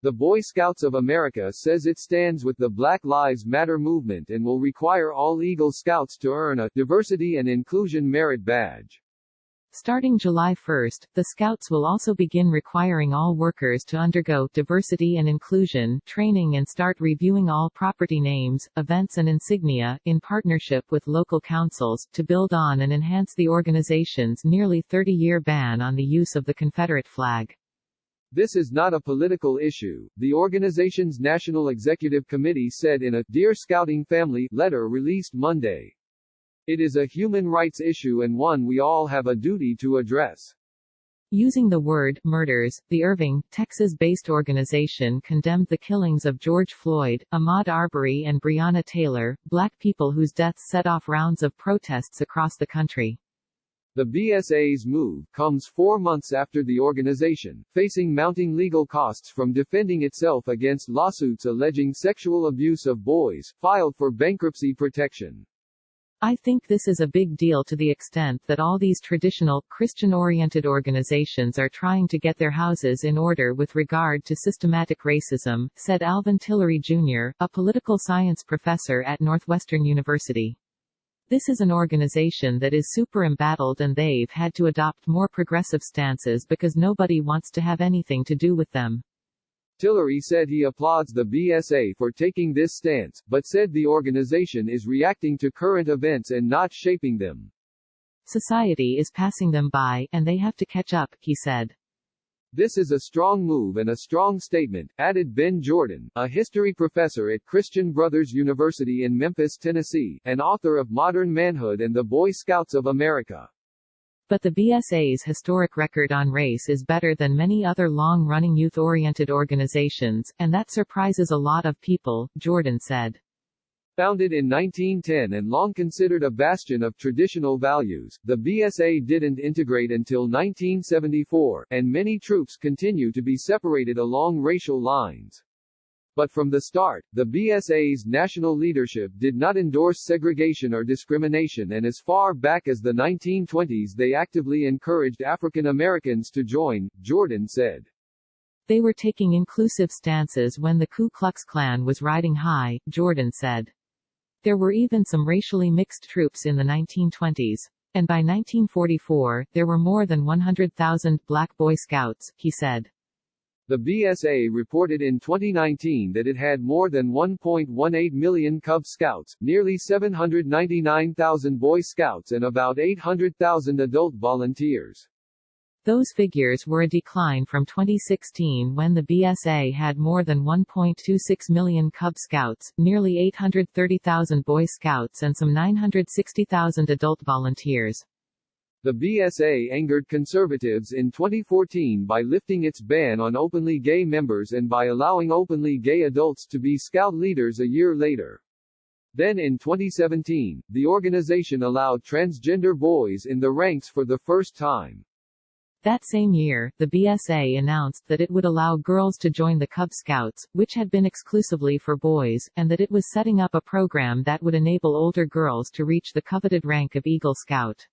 The Boy Scouts of America says it stands with the Black Lives Matter movement and will require all Eagle Scouts to earn a Diversity and Inclusion Merit Badge. Starting July 1, the Scouts will also begin requiring all workers to undergo diversity and inclusion training and start reviewing all property names, events and insignia, in partnership with local councils, to build on and enhance the organization's nearly 30-year ban on the use of the Confederate flag. This is not a political issue, the organization's National Executive Committee said in a Dear Scouting Family letter released Monday. It is a human rights issue and one we all have a duty to address. Using the word murders, the Irving, Texas-based organization condemned the killings of George Floyd, Ahmaud Arbery and Breonna Taylor, black people whose deaths set off rounds of protests across the country. The BSA's move comes 4 months after the organization, facing mounting legal costs from defending itself against lawsuits alleging sexual abuse of boys, filed for bankruptcy protection. I think this is a big deal to the extent that all these traditional, Christian-oriented organizations are trying to get their houses in order with regard to systematic racism, said Alvin Tillery Jr., a political science professor at Northwestern University. This is an organization that is super embattled and they've had to adopt more progressive stances because nobody wants to have anything to do with them. Tillery said he applauds the BSA for taking this stance, but said the organization is reacting to current events and not shaping them. Society is passing them by, and they have to catch up, he said. This is a strong move and a strong statement, added Ben Jordan, a history professor at Christian Brothers University in Memphis, Tennessee, and author of Modern Manhood and the Boy Scouts of America. But the BSA's historic record on race is better than many other long-running youth-oriented organizations, and that surprises a lot of people, Jordan said. Founded in 1910 and long considered a bastion of traditional values, the BSA didn't integrate until 1974, and many troops continue to be separated along racial lines. But from the start, the BSA's national leadership did not endorse segregation or discrimination, and as far back as the 1920s they actively encouraged African Americans to join, Jordan said. They were taking inclusive stances when the Ku Klux Klan was riding high, Jordan said. There were even some racially mixed troops in the 1920s. And by 1944, there were more than 100,000 black Boy Scouts, he said. The BSA reported in 2019 that it had more than 1.18 million Cub Scouts, nearly 799,000 Boy Scouts and about 800,000 adult volunteers. Those figures were a decline from 2016 when the BSA had more than 1.26 million Cub Scouts, nearly 830,000 Boy Scouts and some 960,000 adult volunteers. The BSA angered conservatives in 2014 by lifting its ban on openly gay members and by allowing openly gay adults to be Scout leaders a year later. Then in 2017, the organization allowed transgender boys in the ranks for the first time. That same year, the BSA announced that it would allow girls to join the Cub Scouts, which had been exclusively for boys, and that it was setting up a program that would enable older girls to reach the coveted rank of Eagle Scout.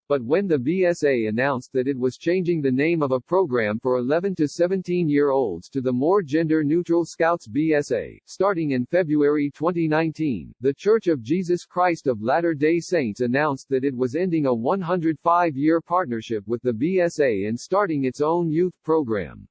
But when the BSA announced that it was changing the name of a program for 11 to 17-year-olds to the more gender-neutral Scouts BSA, starting in February 2019, the Church of Jesus Christ of Latter-day Saints announced that it was ending a 105-year partnership with the BSA and starting its own youth program.